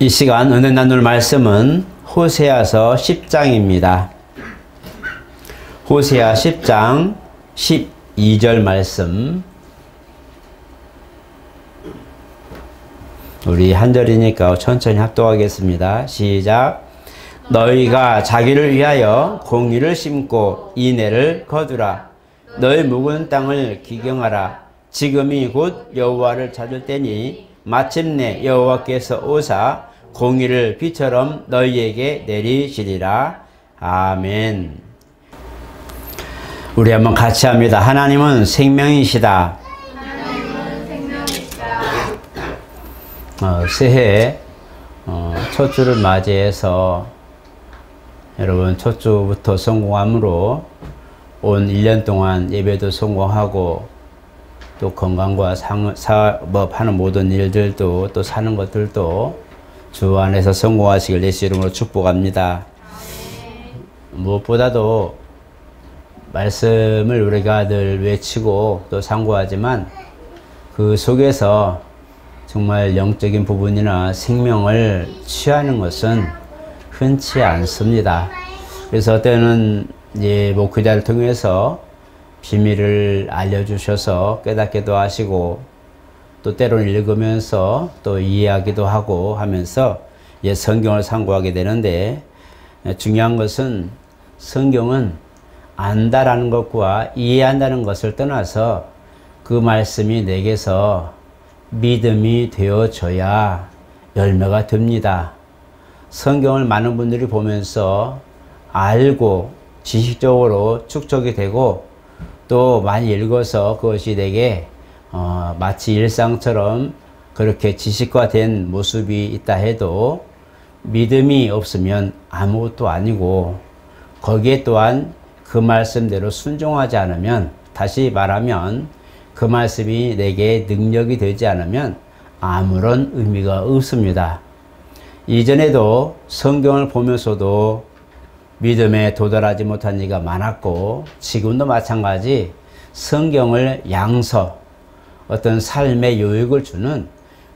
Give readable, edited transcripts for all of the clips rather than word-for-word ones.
이 시간 은혜 나눌 말씀은 호세아서 10장입니다. 호세아 10장 12절 말씀. 우리 한 절이니까 천천히 합독하겠습니다. 시작. 너희가 자기를 위하여 공의를 심고 인애를 거두라. 너희 묵은 땅을 기경하라. 지금이 곧 여호와를 찾을 때니 마침내 여호와께서 오사 공의를 비처럼 너희에게 내리시리라. 아멘. 우리 한번 같이 합니다. 하나님은 생명이시다. 새해 첫 주를 맞이해서 여러분 첫 주부터 성공함으로 온 1년 동안 예배도 성공하고 또 건강과 사업하는 모든 일들도 또 사는 것들도 주 안에서 성공하시길 예수 이름으로 축복합니다. 무엇보다도 말씀을 우리가 늘 외치고 또 상고하지만 그 속에서 정말 영적인 부분이나 생명을 취하는 것은 흔치 않습니다. 그래서 때는 목회자를 통해서 비밀을 알려주셔서 깨닫기도 하시고 또 때로는 읽으면서 또 이해하기도 하고 하면서 성경을 상고하게 되는데, 중요한 것은 성경은 안다라는 것과 이해한다는 것을 떠나서 그 말씀이 내게서 믿음이 되어져야 열매가 됩니다. 성경을 많은 분들이 보면서 알고 지식적으로 축적이 되고 또 많이 읽어서 그것이 내게 마치 일상처럼 그렇게 지식화된 모습이 있다 해도 믿음이 없으면 아무것도 아니고, 거기에 또한 그 말씀대로 순종하지 않으면, 다시 말하면 그 말씀이 내게 능력이 되지 않으면 아무런 의미가 없습니다. 이전에도 성경을 보면서도 믿음에 도달하지 못한 이가 많았고, 지금도 마찬가지 성경을 양서, 어떤 삶의 요익을 주는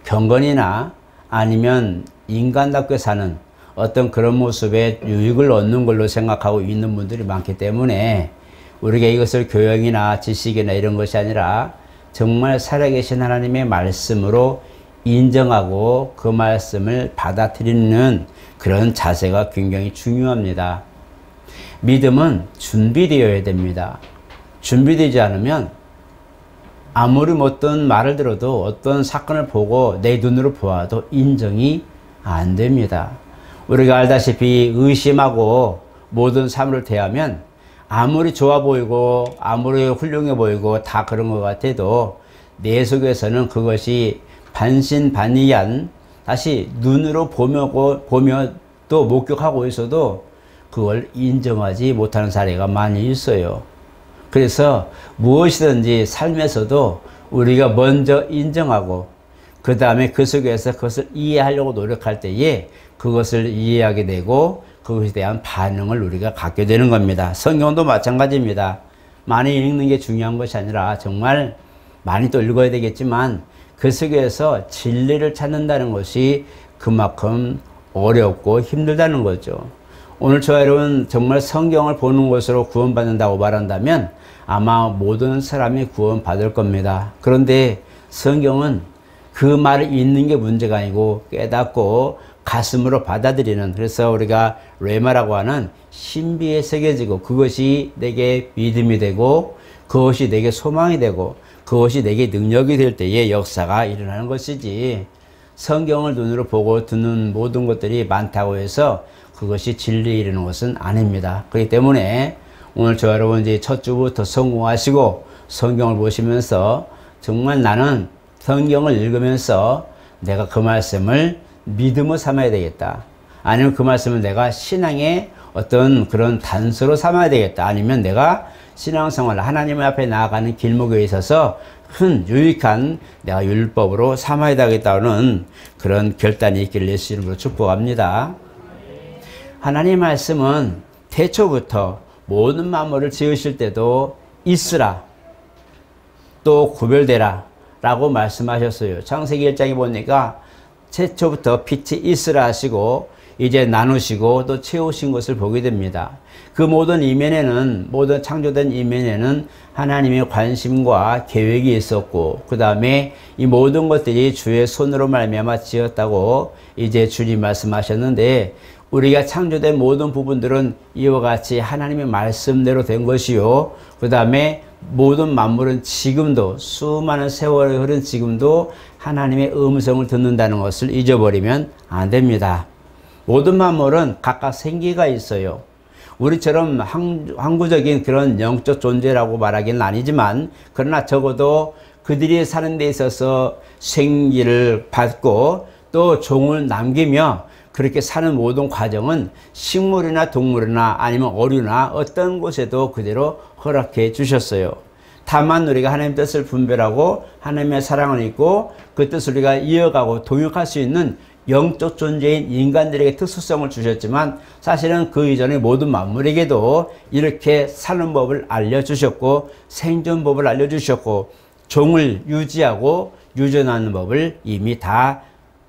경건이나 아니면 인간답게 사는 어떤 그런 모습의 유익을 얻는 걸로 생각하고 있는 분들이 많기 때문에 우리가 이것을 교양이나 지식이나 이런 것이 아니라 정말 살아계신 하나님의 말씀으로 인정하고 그 말씀을 받아들이는 그런 자세가 굉장히 중요합니다. 믿음은 준비되어야 됩니다. 준비되지 않으면 아무리 어떤 말을 들어도, 어떤 사건을 보고 내 눈으로 보아도 인정이 안 됩니다. 우리가 알다시피 의심하고 모든 삶을 대하면 아무리 좋아 보이고 아무리 훌륭해 보이고 다 그런 것 같아도 내 속에서는 그것이 반신반의한, 다시 눈으로 보며 또 목격하고 있어도 그걸 인정하지 못하는 사례가 많이 있어요. 그래서 무엇이든지 삶에서도 우리가 먼저 인정하고 그 다음에 그 속에서 그것을 이해하려고 노력할 때에 그것을 이해하게 되고 그것에 대한 반응을 우리가 갖게 되는 겁니다. 성경도 마찬가지입니다. 많이 읽는 게 중요한 것이 아니라 정말 많이 또 읽어야 되겠지만 그 속에서 진리를 찾는다는 것이 그만큼 어렵고 힘들다는 거죠. 오늘 저와 여러분 정말 성경을 보는 것으로 구원받는다고 말한다면 아마 모든 사람이 구원받을 겁니다. 그런데 성경은 그 말을 읽는 게 문제가 아니고 깨닫고 가슴으로 받아들이는, 그래서 우리가 레마라고 하는 신비에 새겨지고 그것이 내게 믿음이 되고 그것이 내게 소망이 되고 그것이 내게 능력이 될 때의 역사가 일어나는 것이지, 성경을 눈으로 보고 듣는 모든 것들이 많다고 해서 그것이 진리에 이르는 것은 아닙니다. 그렇기 때문에 오늘 저 여러분 이제 첫 주부터 성공하시고 성경을 보시면서 정말 나는 성경을 읽으면서 내가 그 말씀을 믿음으로 삼아야 되겠다. 아니면 그 말씀을 내가 신앙의 어떤 그런 단서로 삼아야 되겠다. 아니면 내가 신앙생활, 하나님 앞에 나아가는 길목에 있어서 큰 유익한 내가 율법으로 삼아야 되겠다는 그런 결단이 있기를 예수 이름으로 축복합니다. 하나님의 말씀은 태초부터 모든 만물을 지으실 때도 있으라, 또 구별되라 라고 말씀하셨어요. 창세기 1장에 보니까 최초부터 빛이 있으라 하시고 이제 나누시고 또 채우신 것을 보게 됩니다. 그 모든 이면에는, 모든 창조된 이면에는 하나님의 관심과 계획이 있었고, 그 다음에 이 모든 것들이 주의 손으로 말미암아 지었다고 이제 주님 말씀하셨는데, 우리가 창조된 모든 부분들은 이와 같이 하나님의 말씀대로 된 것이요, 그 다음에 모든 만물은 지금도, 수많은 세월이 흐른 지금도 하나님의 음성을 듣는다는 것을 잊어버리면 안 됩니다. 모든 만물은 각각 생기가 있어요. 우리처럼 항구적인 그런 영적 존재라고 말하기는 아니지만, 그러나 적어도 그들이 사는 데 있어서 생기를 받고 또 종을 남기며 그렇게 사는 모든 과정은 식물이나 동물이나 아니면 어류나 어떤 곳에도 그대로 허락해 주셨어요. 다만 우리가 하나님의 뜻을 분별하고 하나님의 사랑을 잊고 그 뜻을 우리가 이어가고 동역할 수 있는 영적 존재인 인간들에게 특수성을 주셨지만, 사실은 그 이전에 모든 만물에게도 이렇게 사는 법을 알려주셨고 생존법을 알려주셨고 종을 유지하고 유전하는 법을 이미 다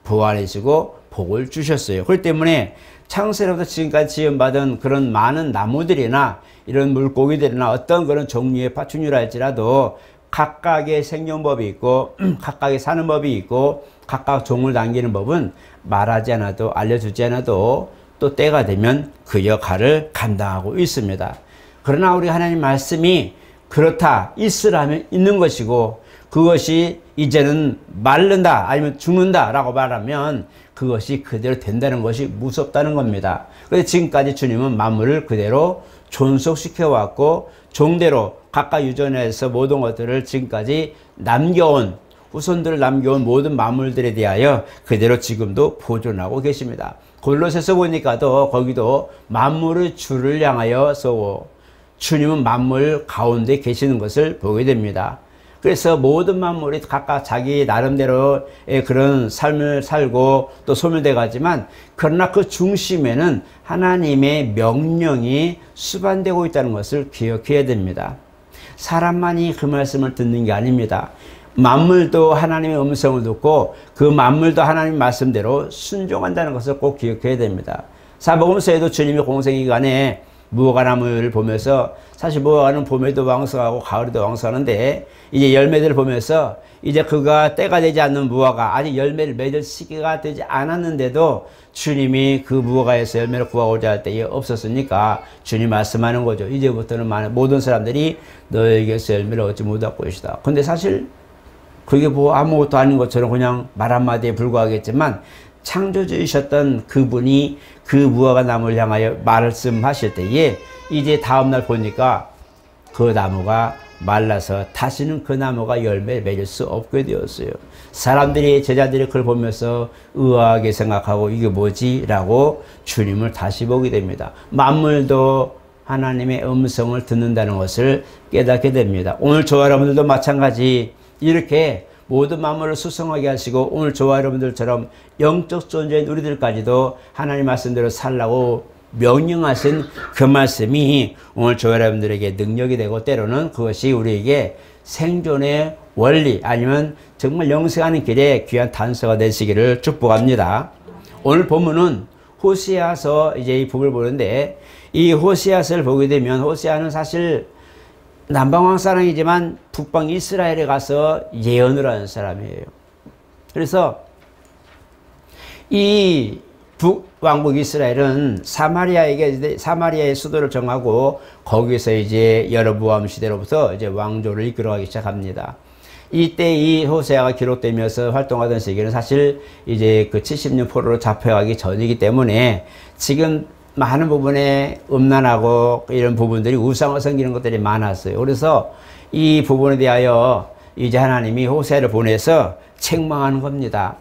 보완해주고 복을 주셨어요. 그렇기 때문에 창세로부터 지금까지 지음받은 그런 많은 나무들이나 이런 물고기들이나 어떤 그런 종류의 파충류라 할지라도 각각의 생존법이 있고 각각의 사는 법이 있고 각각 종을 남기는 법은 말하지 않아도, 알려주지 않아도 또 때가 되면 그 역할을 감당하고 있습니다. 그러나 우리 하나님 말씀이 그렇다, 있으라면 있는 것이고 그것이 이제는 마른다 아니면 죽는다 라고 말하면 그것이 그대로 된다는 것이 무섭다는 겁니다. 그래서 지금까지 주님은 만물을 그대로 존속시켜 왔고 종대로 각각 유전해서 모든 것들을 지금까지 남겨온, 후손들을 남겨온 모든 만물들에 대하여 그대로 지금도 보존하고 계십니다. 골로새서 보니까도 거기도 만물의 주를 향하여 서고 주님은 만물 가운데 계시는 것을 보게 됩니다. 그래서 모든 만물이 각각 자기 나름대로의 그런 삶을 살고 또 소멸돼 가지만, 그러나 그 중심에는 하나님의 명령이 수반되고 있다는 것을 기억해야 됩니다. 사람만이 그 말씀을 듣는 게 아닙니다. 만물도 하나님의 음성을 듣고 그 만물도 하나님 말씀대로 순종한다는 것을 꼭 기억해야 됩니다. 사복음서에도 주님이 공생기간에 무화과나무를 보면서, 사실 무화과는 봄에도 왕성하고 가을에도 왕성하는데 이제 열매들을 보면서 이제 그가 때가 되지 않는 무화과, 아직 열매를 맺을 시기가 되지 않았는데도 주님이 그 무화과에서 열매를 구하고자 할 때에 없었으니까 주님 말씀하는 거죠. 이제부터는 많은 모든 사람들이 너에게서 열매를 얻지 못할 것이다. 근데 사실 그게 뭐 아무것도 아닌 것처럼 그냥 말 한마디에 불과하겠지만, 창조주이셨던 그분이 그 무화과 나무를 향하여 말씀하실 때에 이제 다음날 보니까 그 나무가 말라서 다시는 그 나무가 열매를 맺을 수 없게 되었어요. 사람들이, 제자들이 그걸 보면서 의아하게 생각하고 이게 뭐지? 라고 주님을 다시 보게 됩니다. 만물도 하나님의 음성을 듣는다는 것을 깨닫게 됩니다. 오늘 저와 여러분들도 마찬가지 이렇게 모든 만물을 수성하게 하시고 오늘 저와 여러분들처럼 영적 존재인 우리들까지도 하나님 말씀대로 살라고 명령하신 그 말씀이 오늘 저와 여러분들에게 능력이 되고, 때로는 그것이 우리에게 생존의 원리 아니면 정말 영생하는 길에 귀한 단서가 되시기를 축복합니다. 오늘 본문은 호세아서 이제 이 북을 보는데, 이 호세아서를 보게 되면 호세아는 사실 남방왕 사람이지만 북방 이스라엘에 가서 예언을 하는 사람이에요. 그래서 이 북왕국 이스라엘은 사마리아의 수도를 정하고 거기서 이제 여로보암 시대로부터 이제 왕조를 이끌어가기 시작합니다. 이때 이 호세아가 기록되면서 활동하던 시기는 사실 이제 그 70년 포로로 잡혀가기 전이기 때문에 지금 많은 부분에 음란하고 이런 부분들이 우상을 섬기는 것들이 많았어요. 그래서 이 부분에 대하여 이제 하나님이 호세아를 보내서 책망하는 겁니다.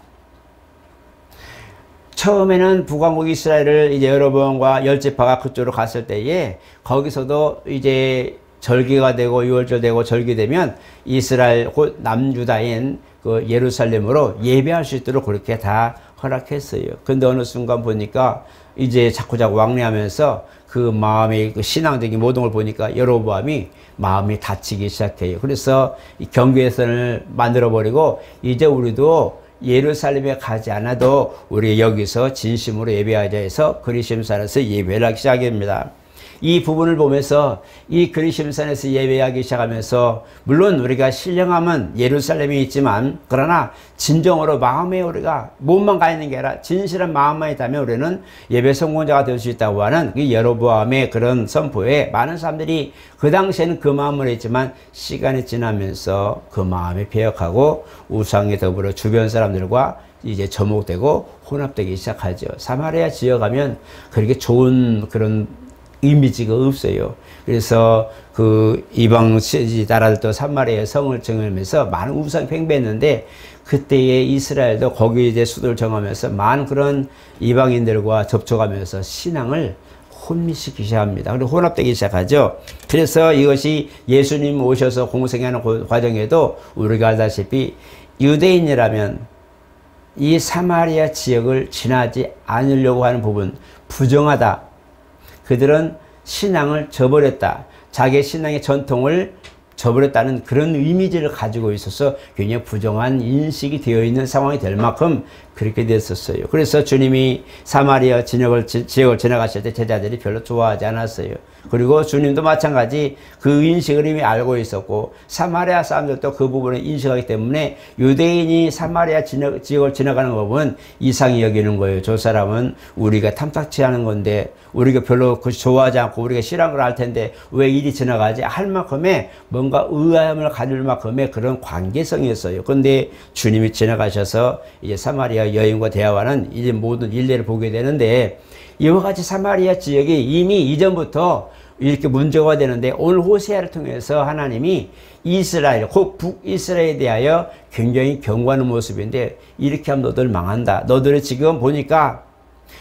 처음에는 북왕국 이스라엘을 이제 여로보암과 열지파가 그쪽으로 갔을 때에 거기서도 이제 절기가 되고 유월절 되고 절기되면 이스라엘 곧 남유다인 그 예루살렘으로 예배할 수 있도록 그렇게 다 허락했어요. 근데 어느 순간 보니까 이제 자꾸자꾸 왕래하면서 그 마음의 그 신앙적인 모든 걸 보니까 여로보암이 마음이 다치기 시작해요. 그래서 이 경계선을 만들어버리고 이제 우리도 예루살렘에 가지 않아도 우리 여기서 진심으로 예배하자 해서 그리심산에서 예배를 하기 시작합니다. 이 부분을 보면서 이 그리심산에서 예배하기 시작하면서 물론 우리가 신령함은 예루살렘에 있지만 그러나 진정으로 마음에 우리가 몸만 가 있는 게 아니라 진실한 마음만 있다면 우리는 예배 성공자가 될 수 있다고 하는 그 여로보암의 그런 선포에 많은 사람들이 그 당시에는 그 마음을 했지만 시간이 지나면서 그 마음이 배역하고 우상에 더불어 주변 사람들과 이제 접목되고 혼합되기 시작하죠. 사마리아 지역 가면 그렇게 좋은 그런 이미지가 없어요. 그래서 그 이방 나라들도 사마리아 성을 정하면서 많은 우상 팽배했는데 그때의 이스라엘도 거기에 이제 수도를 정하면서 많은 그런 이방인들과 접촉하면서 신앙을 혼미시키기 시작합니다. 그리고 혼합되기 시작하죠. 그래서 이것이 예수님 오셔서 공생하는 과정에도 우리가 알다시피 유대인이라면 이 사마리아 지역을 지나지 않으려고 하는 부분, 부정하다. 그들은 신앙을 저버렸다. 자기의 신앙의 전통을 저버렸다는 그런 이미지를 가지고 있어서 굉장히 부정한 인식이 되어 있는 상황이 될 만큼 그렇게 됐었어요. 그래서 주님이 사마리아 지역을 지나가실 때 제자들이 별로 좋아하지 않았어요. 그리고 주님도 마찬가지 그 인식을 이미 알고 있었고 사마리아 사람들도 그 부분을 인식하기 때문에 유대인이 사마리아 지역을 지나가는 거 보면 이상히 여기는 거예요. 저 사람은 우리가 탐탁치 않은 건데 우리가 별로 좋아하지 않고 우리가 싫어하는 걸 알 텐데 왜 이리 지나가지 할 만큼의 뭔가 의아함을 가질 만큼의 그런 관계성이었어요. 그런데 주님이 지나가셔서 이제 사마리아 여인과 대화하는 이제 모든 일례를 보게 되는데 이와 같이 사마리아 지역이 이미 이전부터 이렇게 문제가 되는데 오늘 호세아를 통해서 하나님이 이스라엘, 곧 북이스라엘에 대하여 굉장히 경고하는 모습인데 이렇게 하면 너들 망한다. 너들이 지금 보니까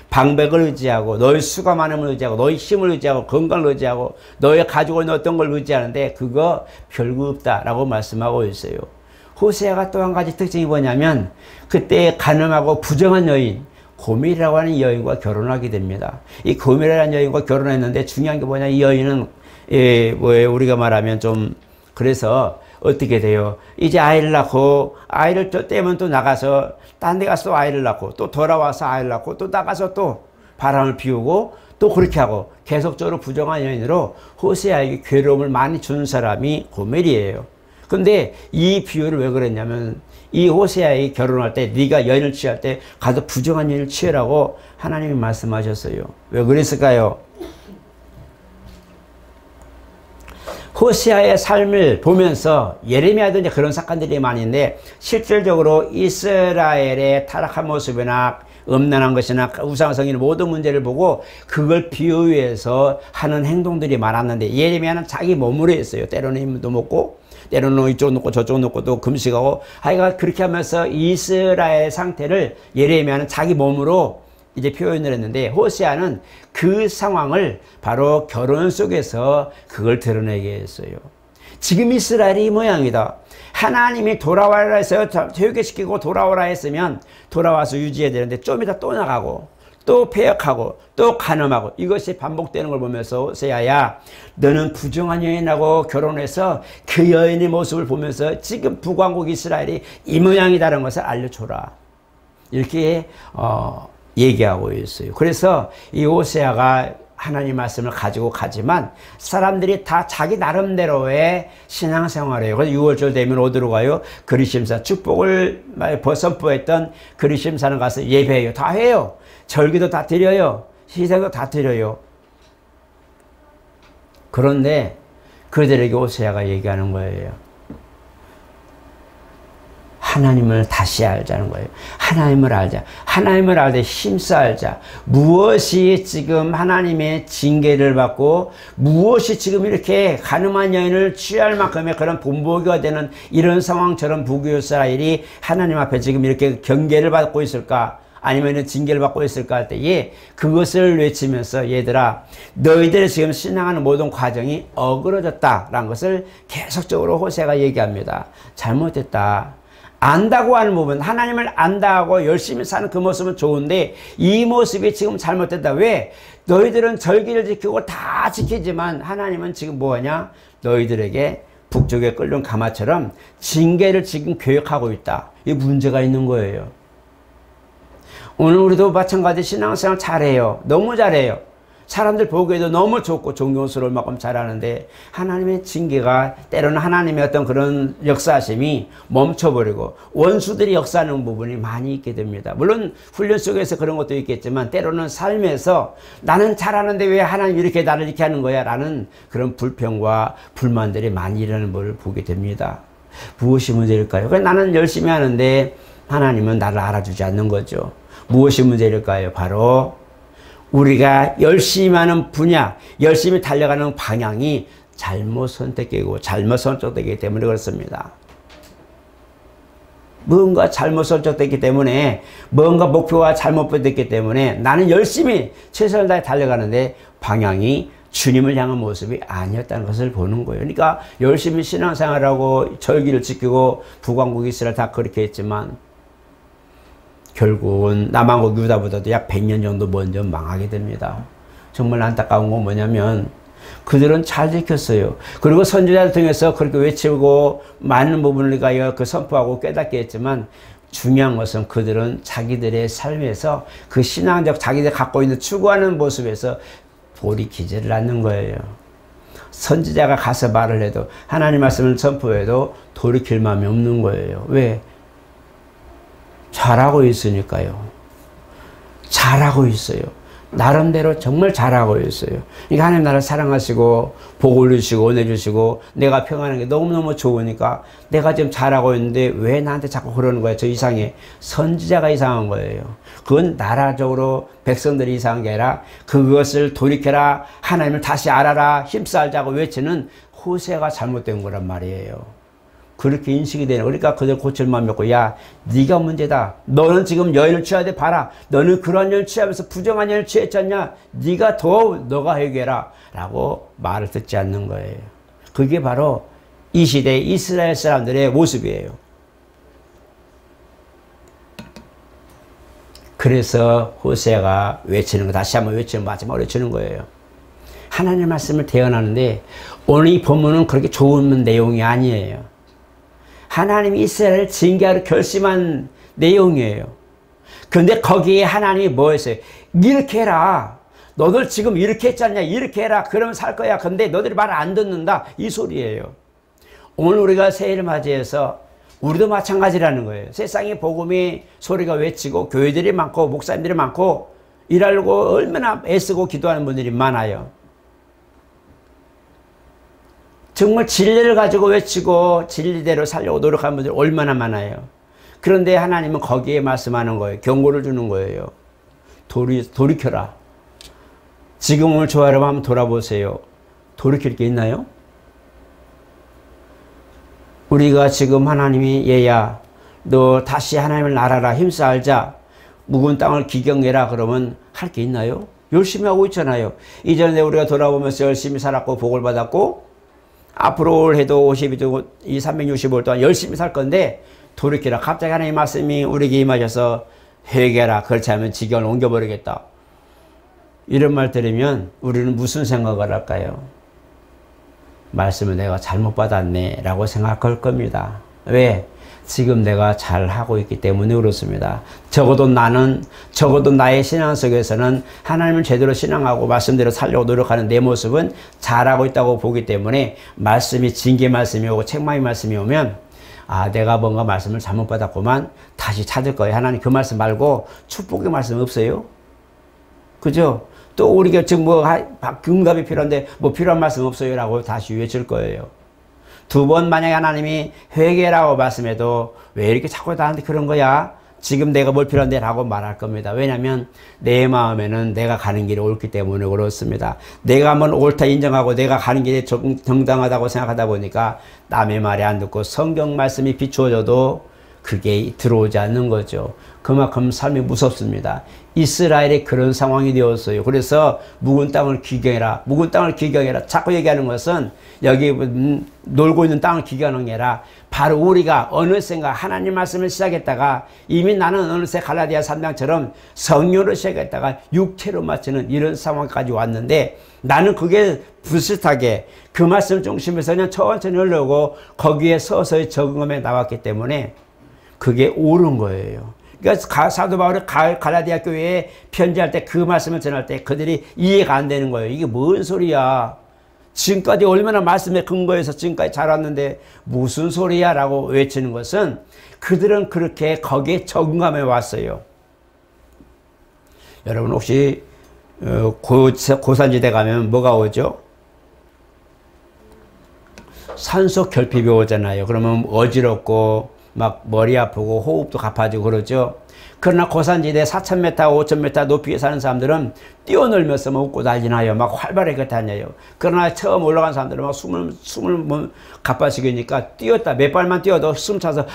방백을 의지하고 너의 수가 많음을 의지하고 너의 힘을 의지하고 건강을 의지하고 너의 가지고 있는 어떤 걸 의지하는데 그거 별거 없다라고 말씀하고 있어요. 호세아가 또 한 가지 특징이 뭐냐면 그때 가늠하고 부정한 여인 고멜이라고 하는 여인과 결혼하게 됩니다. 이 고멜이라는 여인과 결혼했는데 중요한 게 뭐냐 이 여인은 우리가 말하면 좀 그래서 어떻게 돼요? 이제 아이를 낳고 아이를 또 떼면 또 나가서 딴 데 가서 또 아이를 낳고 또 돌아와서 아이를 낳고 또 나가서 또 바람을 피우고 또 그렇게 하고 계속적으로 부정한 여인으로 호세아에게 괴로움을 많이 준 사람이 고멜이에요. 근데 이 비유를 왜 그랬냐면 이 호세아에게 결혼할 때 네가 여인을 취할 때 가서 부정한 여인을 취하라고 하나님이 말씀하셨어요. 왜 그랬을까요? 호세아의 삶을 보면서 예레미야도 이제 그런 사건들이 많이 있는데 실질적으로 이스라엘의 타락한 모습이나 음란한 것이나 우상성인 모든 문제를 보고 그걸 비유해서 하는 행동들이 많았는데 예레미야는 자기 몸으로 했어요. 때로는 힘도 먹고 때로는 이쪽 놓고 저쪽 놓고 또 금식하고 하여간 그렇게 하면서 이스라엘 상태를 예레미야는 자기 몸으로 이제 표현을 했는데 호세아는 그 상황을 바로 결혼 속에서 그걸 드러내게 했어요. 지금 이스라엘이 이 모양이다. 하나님이 돌아와라 해서 회개시키고 돌아오라 했으면 돌아와서 유지해야 되는데 좀 이따 또 나가고 또 폐역하고 또 간음하고 이것이 반복되는 걸 보면서 호세아야 너는 부정한 여인하고 결혼해서 그 여인의 모습을 보면서 지금 북왕국 이스라엘이 이 모양이다라는 것을 알려줘라. 이렇게 얘기하고 있어요. 그래서 이 호세아가 하나님 말씀을 가지고 가지만 사람들이 다 자기 나름대로의 신앙생활이에요. 그래서 6월절 되면 어디로 가요? 그리심산 축복을 선포했던 그리심산을 가서 예배해요. 다 해요. 절기도 다 드려요. 희생도 다 드려요. 그런데 그들에게 호세아가 얘기하는 거예요. 하나님을 다시 알자는 거예요. 하나님을 알자. 하나님을 알되 힘써 알자. 무엇이 지금 하나님의 징계를 받고 무엇이 지금 이렇게 가늠한 여인을 취할 만큼의 그런 본보기가 되는 이런 상황처럼 북이스라엘이 하나님 앞에 지금 이렇게 경계를 받고 있을까? 아니면 징계를 받고 있을까 할 때에 그것을 외치면서 얘들아 너희들이 지금 신앙하는 모든 과정이 어그러졌다라는 것을 계속적으로 호세아가 얘기합니다. 잘못됐다. 안다고 하는 부분, 하나님을 안다고 열심히 사는 그 모습은 좋은데 이 모습이 지금 잘못됐다. 왜? 너희들은 절기를 지키고 다 지키지만 하나님은 지금 뭐하냐? 너희들에게 북쪽에 끓는 가마처럼 징계를 지금 계획하고 있다. 이 문제가 있는 거예요. 오늘 우리도 마찬가지 신앙생활 잘해요. 너무 잘해요. 사람들 보기에도 너무 좋고 존경스러울 만큼 잘하는데 하나님의 징계가 때로는 하나님의 어떤 그런 역사하심이 멈춰버리고 원수들이 역사하는 부분이 많이 있게 됩니다. 물론 훈련 속에서 그런 것도 있겠지만 때로는 삶에서 나는 잘하는데 왜 하나님 이렇게 나를 이렇게 하는 거야 라는 그런 불평과 불만들이 많이 일어나는 걸 보게 됩니다. 무엇이 문제일까요? 나는 열심히 하는데 하나님은 나를 알아주지 않는 거죠. 무엇이 문제일까요? 바로 우리가 열심히 하는 분야, 열심히 달려가는 방향이 잘못 선택되고 잘못 선택되기 때문에 그렇습니다. 뭔가 잘못 선택됐기 때문에 뭔가 목표가 잘못됐기 때문에 나는 열심히 최선을 다해 달려가는데 방향이 주님을 향한 모습이 아니었다는 것을 보는 거예요. 그러니까 열심히 신앙생활하고 절기를 지키고 북왕국 이스라엘 다 그렇게 했지만 결국은 남왕국 유다보다도 약 100년 정도 먼저 망하게 됩니다. 정말 안타까운 건 뭐냐면 그들은 잘 지켰어요. 그리고 선지자를 통해서 그렇게 외치고 많은 부분을 가여 그 선포하고 깨닫게 했지만 중요한 것은 그들은 자기들의 삶에서 그 신앙적 자기들 갖고 있는 추구하는 모습에서 돌이키지를 않는 거예요. 선지자가 가서 말을 해도 하나님 말씀을 선포해도 돌이킬 마음이 없는 거예요. 왜? 잘하고 있으니까요. 잘하고 있어요. 나름대로 정말 잘하고 있어요. 그러니까 하나님 나를 사랑하시고 복을 주시고 은혜 주시고 내가 평안한 게 너무너무 좋으니까 내가 지금 잘하고 있는데 왜 나한테 자꾸 그러는 거야? 저 이상해. 선지자가 이상한 거예요. 그건 나라적으로 백성들이 이상한 게 아니라 그것을 돌이켜라, 하나님을 다시 알아라, 힘쓰자고 외치는 호세가 잘못된 거란 말이에요. 그렇게 인식이 되는. 그러니까 그들 고칠 마음이 없고, 야, 네가 문제다. 너는 지금 여인을 취해야 돼. 봐라. 너는 그런 여인을 취하면서 부정한 여인을 취했지 않냐? 네가 너가 해결해라. 라고 말을 듣지 않는 거예요. 그게 바로 이 시대의 이스라엘 사람들의 모습이에요. 그래서 호세가 외치는 거, 다시 한번 외치는 마지막으로 외치는 거예요. 하나님의 말씀을 대언하는데 오늘 이 본문은 그렇게 좋은 내용이 아니에요. 하나님이 이스라엘을 징계하러 결심한 내용이에요. 그런데 거기에 하나님이 뭐 했어요? 이렇게 해라. 너들 지금 이렇게 했지 않냐? 이렇게 해라. 그러면 살 거야. 근데 너들이 말을 안 듣는다. 이 소리예요. 오늘 우리가 새해를 맞이해서 우리도 마찬가지라는 거예요. 세상에 복음의 소리가 외치고 교회들이 많고 목사님들이 많고 일하려고 얼마나 애쓰고 기도하는 분들이 많아요. 정말 진리를 가지고 외치고 진리대로 살려고 노력하는 분들이 얼마나 많아요. 그런데 하나님은 거기에 말씀하는 거예요. 경고를 주는 거예요. 돌이켜라. 지금 오늘 좋아라고 한번 돌아보세요. 돌이킬 게 있나요? 우리가 지금 하나님이 얘야 너 다시 하나님을 알아라, 힘써 알자, 묵은 땅을 기경해라 그러면 할 게 있나요? 열심히 하고 있잖아요. 이전에 우리가 돌아보면서 열심히 살았고 복을 받았고 앞으로 올 해도 52주, 365일 동안 열심히 살 건데 돌이키라. 갑자기 하나님의 말씀이 우리에게 임하셔서 회개하라. 그렇지 않으면 지경을 옮겨버리겠다. 이런 말 들으면 우리는 무슨 생각을 할까요? 말씀을 내가 잘못 받았네 라고 생각할 겁니다. 왜? 지금 내가 잘하고 있기 때문에 그렇습니다. 적어도 나의 신앙 속에서는 하나님을 제대로 신앙하고 말씀대로 살려고 노력하는 내 모습은 잘하고 있다고 보기 때문에 말씀이 징계 말씀이 오고 책망의 말씀이 오면 아, 내가 뭔가 말씀을 잘못 받았구만. 다시 찾을 거예요. 하나님 그 말씀 말고 축복의 말씀 없어요? 그죠? 또 우리가 지금 금갑이 필요한데 필요한 말씀 없어요? 라고 다시 외칠 거예요. 두 번 만약에 하나님이 회개라고 말씀해도 왜 이렇게 자꾸 나한테 그런 거야? 지금 내가 뭘 필요한데? 라고 말할 겁니다. 왜냐하면 내 마음에는 내가 가는 길이 옳기 때문에 그렇습니다. 내가 한번 옳다 인정하고 내가 가는 길이 정당하다고 생각하다 보니까 남의 말이 안 듣고 성경 말씀이 비추어져도 그게 들어오지 않는 거죠. 그만큼 삶이 무섭습니다. 이스라엘이 그런 상황이 되었어요. 그래서 묵은 땅을 기경해라. 묵은 땅을 기경해라. 자꾸 얘기하는 것은 여기 놀고 있는 땅을 기경하는 게 아니라 바로 우리가 어느샌가 하나님 말씀을 시작했다가 이미 나는 어느새 갈라디아 3장처럼 성령으로 시작했다가 육체로 마치는 이런 상황까지 왔는데 나는 그게 비슷하게 그 말씀 중심에서 그냥 천천히 흘러오고 거기에 서서히 적응하며 나왔기 때문에 그게 옳은 거예요. 그러니까 사도 바울이 갈라디아 교회에 편지할 때 그 말씀을 전할 때 그들이 이해가 안 되는 거예요. 이게 뭔 소리야. 지금까지 얼마나 말씀에 근거해서 지금까지 자랐는데 무슨 소리야 라고 외치는 것은 그들은 그렇게 거기에 적응하며 왔어요. 여러분 혹시 고산지대 가면 뭐가 오죠? 산소 결핍이 오잖아요. 그러면 어지럽고 막 머리 아프고 호흡도 가파지고 그러죠. 그러나 고산지대 4,000m, 5,000m 높이에 사는 사람들은 뛰어놀면서 막 웃고 난리나요. 막 활발하게 다녀요. 그러나 처음 올라간 사람들은 막 숨을 뭐 가빠지니까 뛰었다. 몇 발만 뛰어도 숨 차서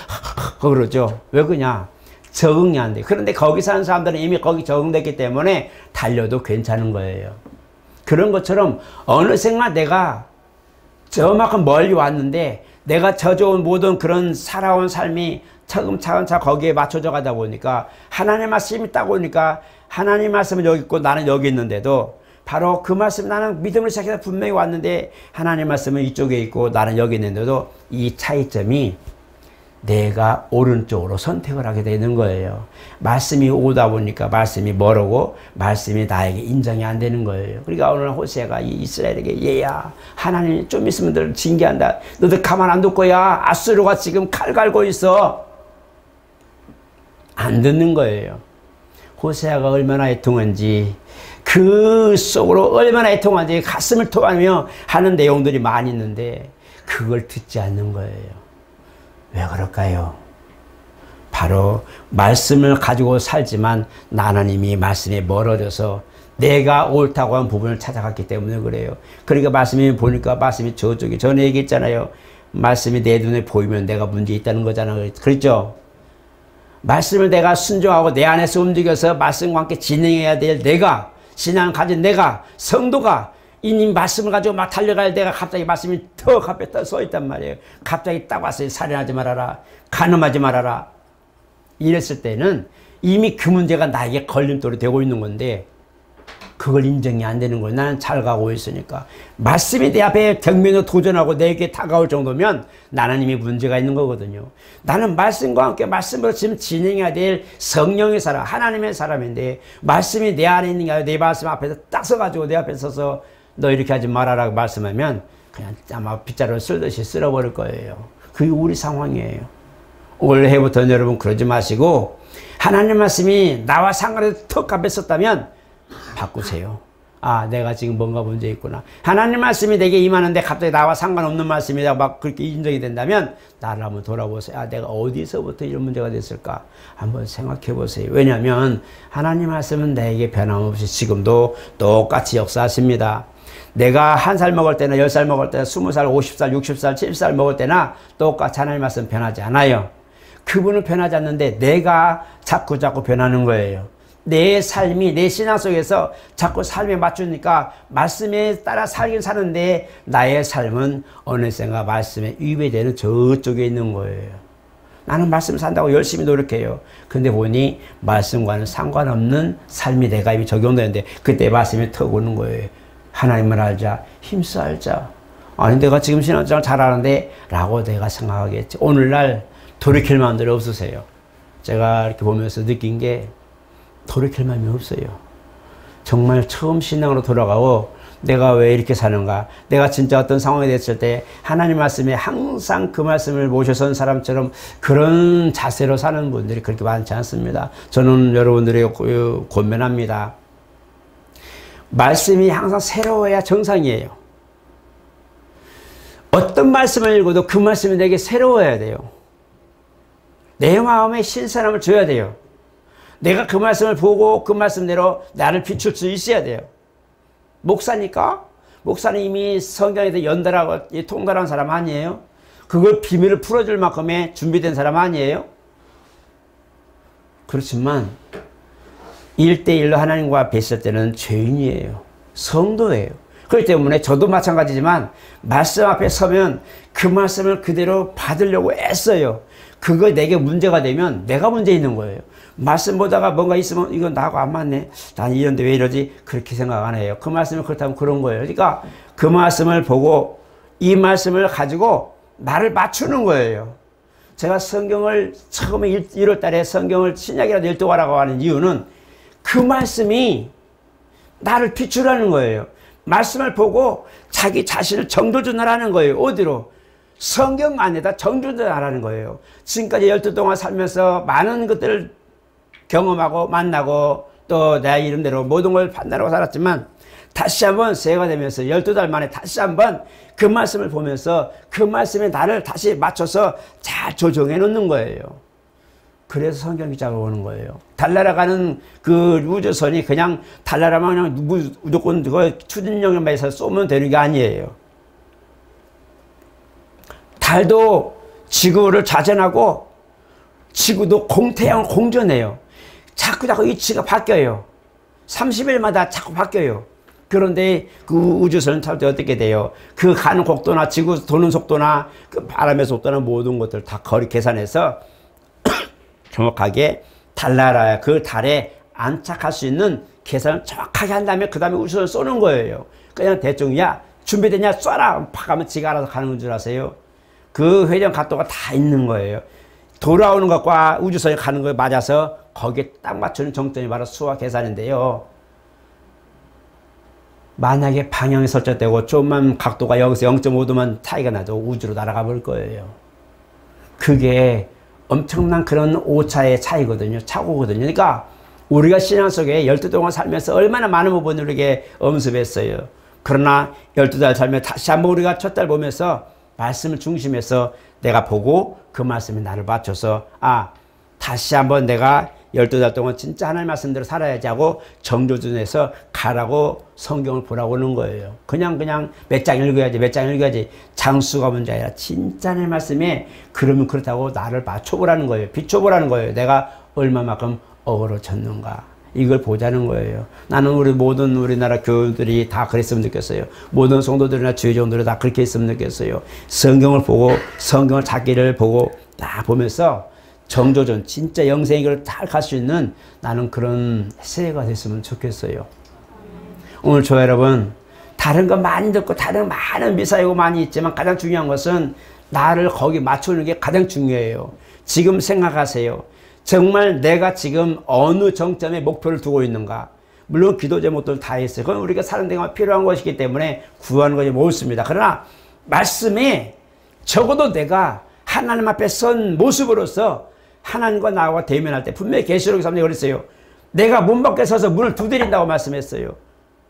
그러죠. 왜 그러냐? 적응이 안 돼. 그런데 거기 사는 사람들은 이미 거기 적응됐기 때문에 달려도 괜찮은 거예요. 그런 것처럼 어느샌가 내가 저만큼 멀리 왔는데 내가 져져온 모든 그런 살아온 삶이 차근차근 거기에 맞춰져 가다 보니까 하나님 말씀이 딱 오니까 하나님 말씀은 여기 있고 나는 여기 있는데도 바로 그 말씀 나는 믿음을 시작해서 분명히 왔는데 하나님 말씀은 이쪽에 있고 나는 여기 있는데도 이 차이점이 내가 오른쪽으로 선택을 하게 되는 거예요. 말씀이 오다 보니까 말씀이 멀고 말씀이 나에게 인정이 안 되는 거예요. 그러니까 오늘 호세아가 이 이스라엘에게 얘야 하나님 좀 있으면 너를 징계한다. 너들 가만 안 둘 거야. 아수르가 지금 칼 갈고 있어. 안 듣는 거예요. 호세아가 얼마나 애통한지 그 속으로 얼마나 애통한지 가슴을 토하며 하는 내용들이 많이 있는데 그걸 듣지 않는 거예요. 왜 그럴까요? 바로 말씀을 가지고 살지만 나는 이미 말씀에 멀어져서 내가 옳다고 한 부분을 찾아갔기 때문에 그래요. 그러니까 말씀이 보니까 말씀이 저쪽에 전에 얘기했잖아요. 말씀이 내 눈에 보이면 내가 문제 있다는 거잖아요. 그렇죠? 말씀을 내가 순종하고 내 안에서 움직여서 말씀과 함께 진행해야 될 내가 신앙을 가진 내가 성도가 이님 말씀을 가지고 막 달려갈 때가 갑자기 말씀이 턱 앞에 떠 서 있단 말이에요. 갑자기 딱 왔어요. 살인하지 말아라. 간음하지 말아라. 이랬을 때는 이미 그 문제가 나에게 걸림돌이 되고 있는 건데 그걸 인정이 안 되는 거예요. 나는 잘 가고 있으니까. 말씀이 내 앞에 벽면으로 도전하고 내게 다가올 정도면 나는 이미 문제가 있는 거거든요. 나는 말씀과 함께 말씀으로 지금 진행해야 될 성령의 사람, 하나님의 사람인데 말씀이 내 안에 있는 게 아니라 내 말씀 앞에서 딱 서가지고 내 앞에 서서 너 이렇게 하지 말아라고 말씀하면 그냥 아마 빗자루를 쓸듯이 쓸어버릴 거예요. 그게 우리 상황이에요. 올해부터는 여러분 그러지 마시고 하나님 말씀이 나와 상관해서 턱 앞에 썼다면 바꾸세요. 아 내가 지금 뭔가 문제 있구나. 하나님 말씀이 내게 임하는데 갑자기 나와 상관없는 말씀이다 막 그렇게 인정이 된다면 나를 한번 돌아보세요. 아 내가 어디서부터 이런 문제가 됐을까 한번 생각해 보세요. 왜냐하면 하나님 말씀은 내게 변함없이 지금도 똑같이 역사하십니다. 내가 1살 먹을 때나 10살 먹을 때나 20살, 50살, 60살, 70살 먹을 때나 똑같이 하나님 말씀 변하지 않아요. 그분은 변하지 않는데 내가 자꾸 변하는 거예요. 내 삶이 내 신앙 속에서 자꾸 삶에 맞추니까 말씀에 따라 살긴 사는데 나의 삶은 어느샌가 말씀에 위배되는 저쪽에 있는 거예요. 나는 말씀 산다고 열심히 노력해요. 근데 보니 말씀과는 상관없는 삶이 내 가입이 적용되는데 그때 말씀이 턱 오는 거예요. 하나님을 알자, 힘써 알자. 아니 내가 지금 신앙생활 잘하는데 라고 내가 생각하겠지. 오늘날 돌이킬 마음들이 없으세요. 제가 이렇게 보면서 느낀 게 돌이킬 마음이 없어요. 정말 처음 신앙으로 돌아가고 내가 왜 이렇게 사는가, 내가 진짜 어떤 상황이 됐을 때 하나님 말씀에 항상 그 말씀을 모셔선 사람처럼 그런 자세로 사는 분들이 그렇게 많지 않습니다. 저는 여러분들에게 권면합니다. 말씀이 항상 새로워야 정상이에요. 어떤 말씀을 읽어도 그 말씀이 내게 새로워야 돼요. 내 마음에 신선함을 줘야 돼요. 내가 그 말씀을 보고 그 말씀대로 나를 비출 수 있어야 돼요. 목사니까? 목사는 이미 성경에서 연달하고 통달한 사람 아니에요? 그걸 비밀을 풀어줄 만큼의 준비된 사람 아니에요? 그렇지만 1대1로 하나님과 뵀을 때는 죄인이에요. 성도예요. 그렇기 때문에 저도 마찬가지지만 말씀 앞에 서면 그 말씀을 그대로 받으려고 애써요. 그거 내게 문제가 되면 내가 문제 있는 거예요. 말씀 보다가 뭔가 있으면 이건 나하고 안 맞네. 난 이런데 왜 이러지? 그렇게 생각 안 해요. 그 말씀이 그렇다면 그런 거예요. 그러니까 그 말씀을 보고 이 말씀을 가지고 나를 맞추는 거예요. 제가 성경을 처음에 1월 달에 성경을 신약이라도 읽도하라고 하는 이유는 그 말씀이 나를 비추라는 거예요. 말씀을 보고 자기 자신을 정조준하라는 거예요. 어디로? 성경 안에다 정조준하라는 거예요. 지금까지 12 동안 살면서 많은 것들을 경험하고 만나고 또 내 이름대로 모든 걸 판단하고 살았지만 다시 한번 새해가 되면서 12달 만에 다시 한번 그 말씀을 보면서 그 말씀에 나를 다시 맞춰서 잘 조정해 놓는 거예요. 그래서 성경 기자가 오는 거예요. 달나라 가는 그 우주선이 그냥 달나라만 그냥 무조건 그 추진력만 해서 쏘면 되는 게 아니에요. 달도 지구를 자전하고 지구도 태양을 공전해요. 자꾸 위치가 바뀌어요. 30일마다 자꾸 바뀌어요. 그런데 그 우주선을 탈 때 어떻게 돼요? 그 가는 곡도나 지구 도는 속도나 그 바람의 속도나 모든 것들 다 거리 계산해서 정확하게 달나라 그 달에 안착할 수 있는 계산을 정확하게 한 다음에 그 다음에 우주선을 쏘는 거예요. 그냥 대충 야 준비되냐 쏴라 팍 하면 지가 알아서 가는 줄 아세요? 그 회전 각도가 다 있는 거예요. 돌아오는 것과 우주선이 가는 거에 맞아서 거기에 딱 맞추는 정점이 바로 수화 계산인데요. 만약에 방향이 설정되고 좀만 각도가 여기서 0.5도만 차이가 나도 우주로 날아가 볼 거예요. 그게 엄청난 그런 오차의 차이거든요. 차고거든요. 그러니까 우리가 신앙 속에 12 동안 살면서 얼마나 많은 부분을 우리에게 엄습했어요. 그러나 12달 살면 다시 한번 우리가 첫 달 보면서 말씀을 중심해서 내가 보고 그 말씀이 나를 맞춰서 다시 한번 내가 12달 동안 진짜 하나님 말씀대로 살아야지 하고 정조준해서 가라고 성경을 보라고 하는 거예요. 그냥 몇 장 읽어야지 장수가 문제 아니라 진짜 하나님 말씀에 그러면 그렇다고 나를 맞춰보라는 거예요. 비춰보라는 거예요. 내가 얼마만큼 어그러졌는가 이걸 보자는 거예요. 나는 모든 우리나라 교우들이 다 그랬으면 좋겠어요. 모든 성도들이나 주의종들이 다 그렇게 했으면 좋겠어요. 성경을 보고 성경을 자기를 보고 다 보면서 정조준 진짜 영생의 길을 잘 갈 수 있는 나는 그런 새해가 됐으면 좋겠어요. 오늘 저 여러분 다른 거 많이 듣고 다른 많은 미사이고 많이 있지만 가장 중요한 것은 나를 거기 맞추는 게 가장 중요해요. 지금 생각하세요. 정말 내가 지금 어느 정점에 목표를 두고 있는가. 물론 기도 제목들 다 있어요. 그건 우리가 사는 데가 필요한 것이기 때문에 구하는 것이 옳습니다. 그러나 말씀에 적어도 내가 하나님 앞에 선 모습으로서 하나님과 나와 대면할 때 분명히 계시록 3장에 그랬어요. 내가 문 밖에 서서 문을 두드린다고 말씀했어요.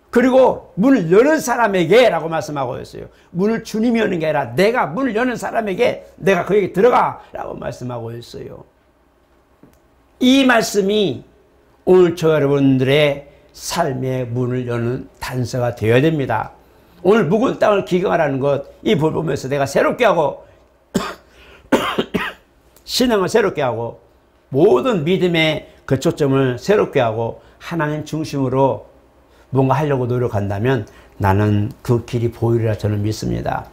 그리고 문을 여는 사람에게 라고 말씀하고 있어요. 문을 주님이 여는 게 아니라 내가 문을 여는 사람에게 내가 그에게 들어가 라고 말씀하고 있어요. 이 말씀이 오늘 저 여러분들의 삶의 문을 여는 단서가 되어야 됩니다. 오늘 묵은 땅을 기경하라는 것, 이 볼 보면서 내가 새롭게 하고 신앙을 새롭게 하고 모든 믿음의 그 초점을 새롭게 하고 하나님 중심으로 뭔가 하려고 노력한다면 나는 그 길이 보이리라 저는 믿습니다.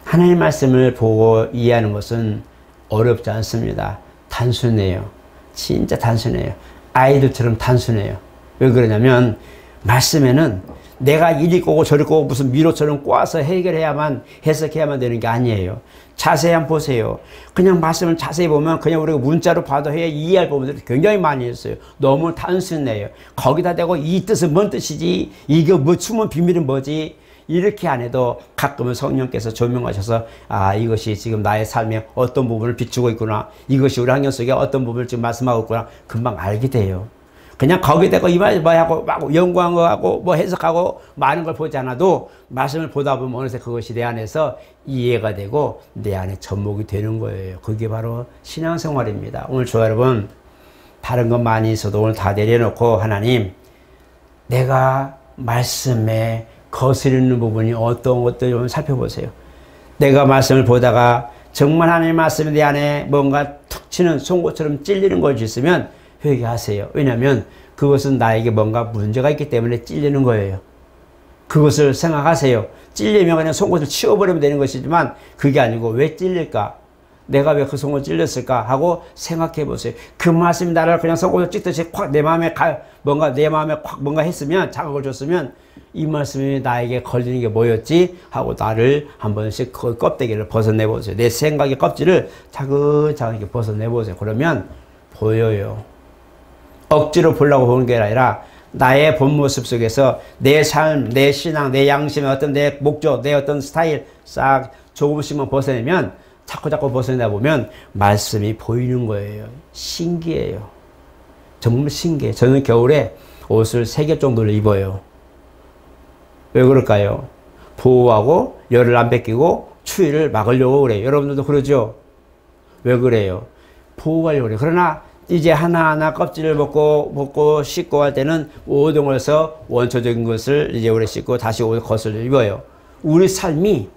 하나님 말씀을 보고 이해하는 것은 어렵지 않습니다. 단순해요. 진짜 단순해요. 아이들처럼 단순해요. 왜 그러냐면 말씀에는 내가 이리 꼬고 저리 꼬고 무슨 미로처럼 꼬아서 해결해야만 해석해야만 되는 게 아니에요. 자세히 한번 보세요. 그냥 말씀을 자세히 보면 그냥 우리가 문자로 봐도 이해할 부분들이 굉장히 많이 있어요. 너무 단순해요. 거기다 대고 이 뜻은 뭔 뜻이지? 이거 뭐 숨은 비밀은 뭐지? 이렇게 안 해도 가끔은 성령께서 조명하셔서 이것이 지금 나의 삶에 어떤 부분을 비추고 있구나. 이것이 우리 환경 속에 어떤 부분을 지금 말씀하고 있구나. 금방 알게 돼요. 그냥 거기에 대고 이 말 뭐 하고 막 연구한 거 하고 뭐 해석하고 많은 걸 보지 않아도 말씀을 보다 보면 어느새 그것이 내 안에서 이해가 되고 내 안에 접목이 되는 거예요. 그게 바로 신앙생활입니다. 오늘 저 여러분 다른 건 많이 있어도 오늘 다 내려놓고 하나님 내가 말씀에 거스르는 부분이 어떤 것들 좀 살펴보세요. 내가 말씀을 보다가 정말 하나님 말씀이 내 안에 뭔가 툭 치는 송곳처럼 찔리는 것이 있으면 회개하세요. 왜냐하면 그것은 나에게 뭔가 문제가 있기 때문에 찔리는 거예요. 그것을 생각하세요. 찔리면 그냥 속옷을 치워버리면 되는 것이지만 그게 아니고 왜 찔릴까? 내가 왜 그 속옷을 찔렸을까? 하고 생각해 보세요. 그 말씀이 나를 그냥 속옷을 찢듯이 콱 내 마음에 내 마음에 콱 뭔가 했으면 자극을 줬으면 이 말씀이 나에게 걸리는 게 뭐였지? 하고 나를 한 번씩 그 껍데기를 벗어내 보세요. 내 생각의 껍질을 차근차근 벗어내 보세요. 그러면 보여요. 억지로 보려고 보는 게 아니라 나의 본 모습 속에서 내 삶, 내 신앙, 내 양심, 어떤 내 목적, 내 어떤 스타일 싹 조금씩만 벗어내면 자꾸 벗어내다 보면 말씀이 보이는 거예요. 신기해요. 정말 신기해. 저는 겨울에 옷을 3겹 정도를 입어요. 왜 그럴까요? 보호하고 열을 안 뺏기고 추위를 막으려고 그래요. 여러분들도 그러죠? 왜 그래요? 보호하려고 그래요. 그러나 이제 하나하나 껍질을 벗고 씻고 할 때는 모든 것에서 원초적인 것을 이제 오래 씻고 다시 겉을 입어요. 우리 삶이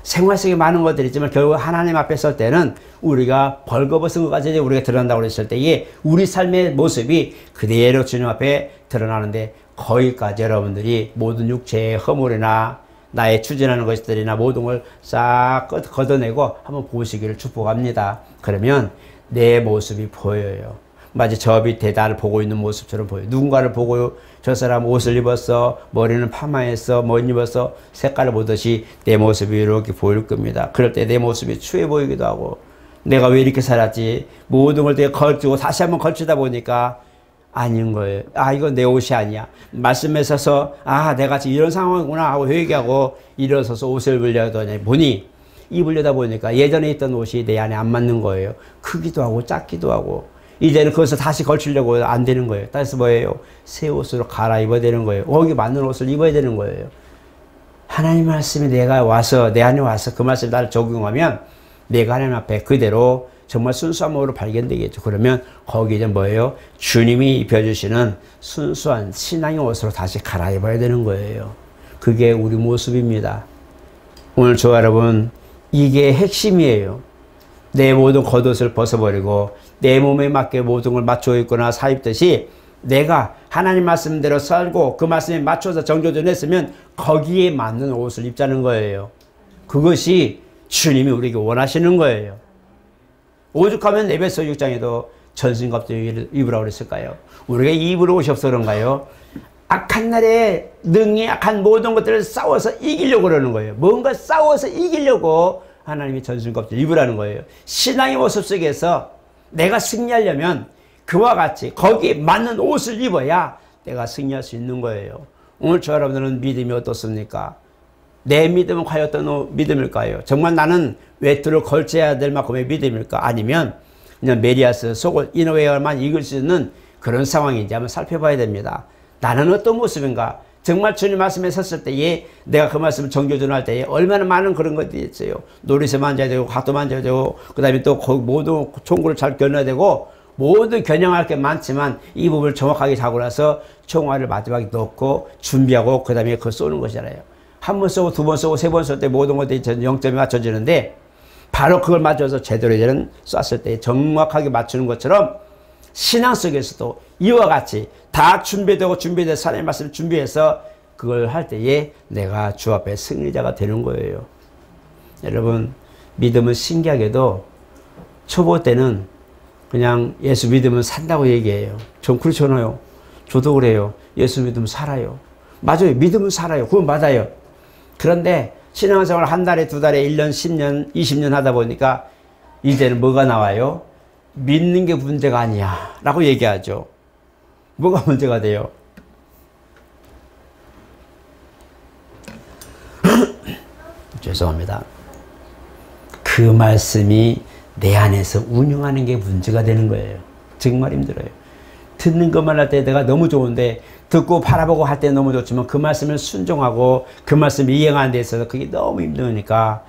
생활 속에 많은 것들이 있지만 결국 하나님 앞에 설 때는 우리가 벌거벗은 것까지 이제 우리가 드러난다고 그랬을 때에 우리 삶의 모습이 그대로 주님 앞에 드러나는데 거기까지 여러분들이 모든 육체의 허물이나 나의 추진하는 것들이나 모든 걸 싹 걷어내고 한번 보시기를 축복합니다. 그러면 내 모습이 보여요. 마치 저 밑에 나를 보고 있는 모습처럼 보여요. 누군가를 보고 저 사람 옷을 입었어, 머리는 파마했어, 뭐 입었어, 색깔을 보듯이 내 모습이 이렇게 보일 겁니다. 그럴 때 내 모습이 추해 보이기도 하고 내가 왜 이렇게 살았지? 모든 걸 내가 걸치고 다시 한번 걸치다 보니까 아닌 거예요. 아, 이건 내 옷이 아니야. 말씀에 서서 아, 내가 지금 이런 상황이구나 하고 회개하고 일어서서 옷을 입으려더니 보니 입으려다 보니까 예전에 있던 옷이 내 안에 안 맞는 거예요. 크기도 하고 작기도 하고 이제는 그것을 다시 걸치려고 안 되는 거예요. 따라서 뭐예요? 새 옷으로 갈아입어야 되는 거예요. 거기 맞는 옷을 입어야 되는 거예요. 하나님 말씀이 내가 와서 내 안에 와서 그 말씀을 나를 적용하면 내가 하나님 앞에 그대로 정말 순수한 몸으로 발견되겠죠. 그러면 거기 이제 뭐예요? 주님이 입혀주시는 순수한 신앙의 옷으로 다시 갈아입어야 되는 거예요. 그게 우리 모습입니다. 오늘 저 여러분 이게 핵심이에요. 내 모든 겉옷을 벗어버리고 내 몸에 맞게 모든 걸 맞춰 입거나 사입듯이 내가 하나님 말씀대로 살고 그 말씀에 맞춰서 정조준했으면 거기에 맞는 옷을 입자는 거예요. 그것이 주님이 우리에게 원하시는 거예요. 오죽하면 에베소 6장에도 전신갑주를 입으라고 그랬을까요? 우리가 입으러 오셔서 그런가요? 악한 날에 능히 악한 모든 것들을 싸워서 이기려고 그러는 거예요. 뭔가 싸워서 이기려고 하나님이 전신갑주를 입으라는 거예요. 신앙의 모습 속에서 내가 승리하려면 그와 같이 거기에 맞는 옷을 입어야 내가 승리할 수 있는 거예요. 오늘 저 여러분들은 믿음이 어떻습니까? 내 믿음은 과연 어떤 믿음일까요? 정말 나는 외투를 걸쳐야 될 만큼의 믿음일까? 아니면 그냥 메리아스 속을 이너웨어만 입을 수 있는 그런 상황인지 한번 살펴봐야 됩니다. 나는 어떤 모습인가? 정말 주님 말씀에 섰을 때에 내가 그 말씀을 정교전할 때에 얼마나 많은 그런 것들이 있어요. 노릇에 만져야 되고 각도 만져야 되고 그 다음에 또 모든 총구를 잘 겨눠야 되고 모든 겨냥할 게 많지만 이 부분을 정확하게 잡고 나서 총알을 마지막에 넣고 준비하고 그 다음에 그걸 쏘는 것이잖아요. 한 번 쏘고 두 번 쏘고 세 번 쏠 때 모든 것들이 0점이 맞춰지는데 바로 그걸 맞춰서 제대로 이제는 쐈을 때 정확하게 맞추는 것처럼 신앙 속에서도 이와 같이 다 준비되고 하나님의 말씀을 준비해서 그걸 할 때에 내가 주 앞에 승리자가 되는 거예요. 여러분 믿음은 신기하게도 초보 때는 그냥 예수 믿으면 산다고 얘기해요. 전 그렇잖아요. 저도 그래요. 예수 믿으면 살아요. 맞아요. 믿으면 살아요. 그건 맞아요. 그런데 신앙생활 한 달에 두 달에 1년 10년 20년 하다 보니까 이제는 뭐가 나와요? 믿는 게 문제가 아니야 라고 얘기하죠. 뭐가 문제가 돼요? 죄송합니다. 그 말씀이 내 안에서 운영하는 게 문제가 되는 거예요. 정말 힘들어요. 듣는 것만 할 때 내가 너무 좋은데 듣고 바라보고 할 때 너무 좋지만 그 말씀을 순종하고 그 말씀을 이행하는 데 있어서 그게 너무 힘드니까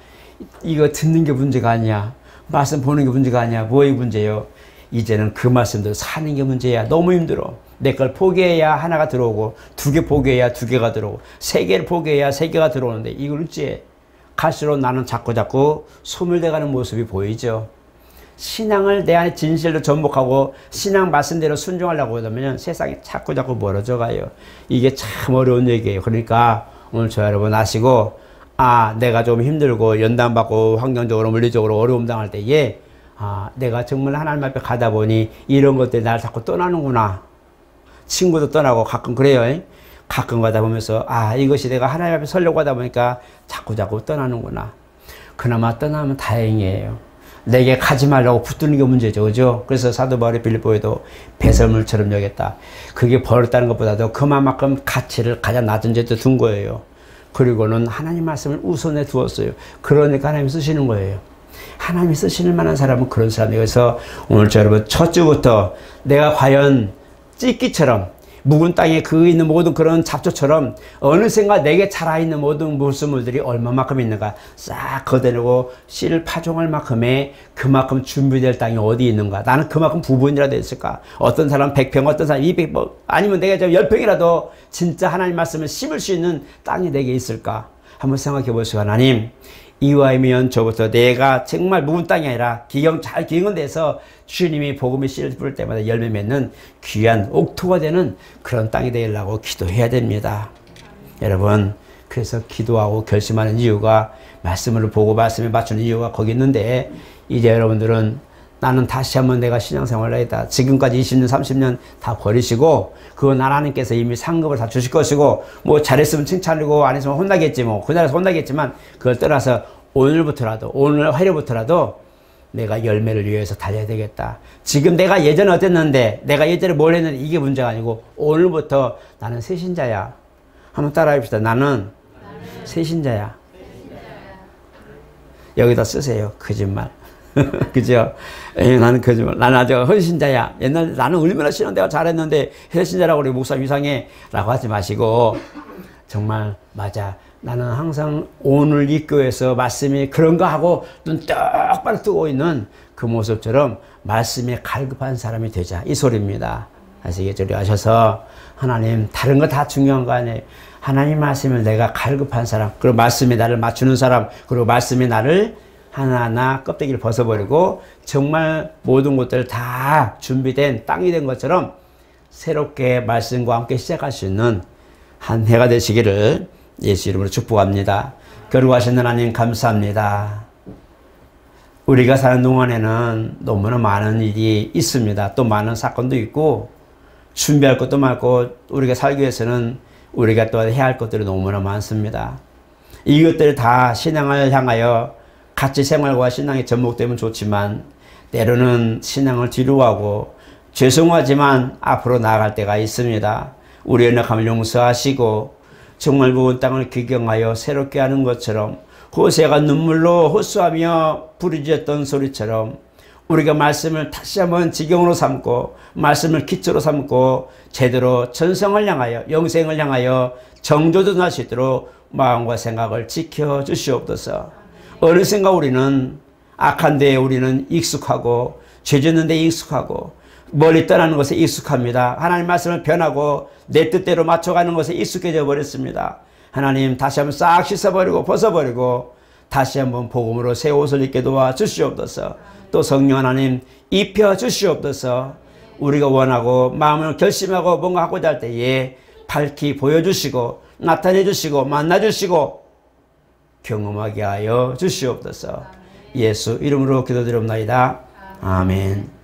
이거 듣는 게 문제가 아니야. 말씀 보는 게 문제가 아니야. 뭐의 문제예요? 이제는 그 말씀대로 사는 게 문제야. 너무 힘들어. 내 걸 포기해야 하나가 들어오고 2개 포기해야 2개가 들어오고 3개를 포기해야 3개가 들어오는데 이걸 어찌해? 갈수록 나는 자꾸자꾸 소멸돼가는 모습이 보이죠. 신앙을 내 안에 진실로 전복하고 신앙 말씀대로 순종하려고 하면 세상이 자꾸자꾸 멀어져 가요. 이게 참 어려운 얘기예요. 그러니까 오늘 저 여러분 아시고, 내가 좀 힘들고 연단받고 환경적으로 물리적으로 어려움 당할 때에 내가 정말 하나님 앞에 가다 보니 이런 것들이 나를 자꾸 떠나는구나. 친구도 떠나고 가끔 그래요. 가끔 가다 보면서 이것이 내가 하나님 앞에 서려고 하다 보니까 자꾸자꾸 떠나는구나. 그나마 떠나면 다행이에요. 내게 가지 말라고 붙드는 게 문제죠. 그죠? 그래서 사도 바울이 빌립보에도 배설물처럼 여겼다. 그게 버렸다는 것보다도 그만큼 가치를 가장 낮은 데도 둔 거예요. 그리고는 하나님 말씀을 우선에 두었어요. 그러니까 하나님이 쓰시는 거예요. 하나님이 쓰시는 만한 사람은 그런 사람이에요. 그래서 오늘 저 여러분 첫 주부터 내가 과연 찢기처럼 묵은 땅에 그 있는 모든 그런 잡초처럼 어느샌가 내게 자라있는 모든 물수물들이 얼마만큼 있는가 싹 걷어내고 씨를 파종할 만큼의 그만큼 준비될 땅이 어디 있는가. 나는 그만큼 부분이라도 있을까. 어떤 사람은 100평, 어떤 사람은 200평, 아니면 내가 10평이라도 진짜 하나님 말씀을 심을 수 있는 땅이 내게 있을까. 한번 생각해 보시고, 하나님 이와이면 저부터 내가 정말 묵은 땅이 아니라 잘 기경은 돼서 주님이 복음의 씨를 뿌릴 때마다 열매 맺는 귀한 옥토가 되는 그런 땅이 되려고 기도해야 됩니다. 여러분, 그래서 기도하고 결심하는 이유가 말씀을 보고 말씀에 맞추는 이유가 거기 있는데, 이제 여러분들은 나는 다시 한번 내가 신앙생활을 하겠다. 지금까지 20년 30년 다 버리시고 그건 하나님께서 이미 상급을 다 주실 것이고, 뭐 잘했으면 칭찬이고 안 했으면 혼나겠지, 뭐 그날에서 혼나겠지만 그걸 떠나서 오늘부터라도, 오늘 하루부터라도 내가 열매를 위해서 달려야 되겠다. 지금 내가 예전에 어땠는데, 내가 예전에 뭘 했는데 이게 문제가 아니고 오늘부터 나는 새 신자야. 한번 따라해 봅시다. 나는 새 신자야. 여기다 쓰세요. 거짓말. 그죠? 나는 거짓말. 나는 아주 헌신자야. 옛날에 나는 얼마나 신앙대가 잘했는데 헌신자라고 우리 목사님 이상해 라고 하지 마시고, 정말 맞아. 나는 항상 오늘 이 교회에서 말씀이 그런가 하고 눈 똑바로 뜨고 있는 그 모습처럼 말씀에 갈급한 사람이 되자, 이 소리입니다. 아시겠죠? 하셔서 하나님 다른 거 다 중요한 거 아니에요. 하나님 말씀을 내가 갈급한 사람, 그리고 말씀이 나를 맞추는 사람, 그리고 말씀이 나를 하나하나 껍데기를 벗어버리고 정말 모든 것들 다 준비된 땅이 된 것처럼 새롭게 말씀과 함께 시작할 수 있는 한 해가 되시기를 예수 이름으로 축복합니다. 거룩하신 하나님 감사합니다. 우리가 사는 동안에는 너무나 많은 일이 있습니다. 또 많은 사건도 있고 준비할 것도 많고 우리가 살기 위해서는 우리가 또 해야 할 것들이 너무나 많습니다. 이것들을 다 신앙을 향하여 같이 생활과 신앙이 접목되면 좋지만 때로는 신앙을 뒤로하고 죄송하지만 앞으로 나아갈 때가 있습니다. 우리의 연약함을 용서하시고 정말 묵은 땅을 기경하여 새롭게 하는 것처럼 호세가 눈물로 호소하며 부르짖었던 소리처럼 우리가 말씀을 다시 한번 지경으로 삼고 말씀을 기초로 삼고 제대로 전성을 향하여 영생을 향하여 정조준할 수 있도록 마음과 생각을 지켜주시옵소서. 어느샌가 우리는 악한 데에 우리는 익숙하고 죄 짓는 데에 익숙하고 멀리 떠나는 것에 익숙합니다. 하나님 말씀을 변하고 내 뜻대로 맞춰가는 것에 익숙해져 버렸습니다. 하나님 다시 한번 싹 씻어버리고 벗어버리고 다시 한번 복음으로 새 옷을 입게 도와 주시옵소서. 또 성령 하나님 입혀 주시옵소서. 우리가 원하고 마음을 결심하고 뭔가 하고자 할 때에 밝히 보여주시고 나타내 주시고 만나 주시고 경험하게 하여 주시옵소서. 예수 이름으로 기도드립니다. 아멘.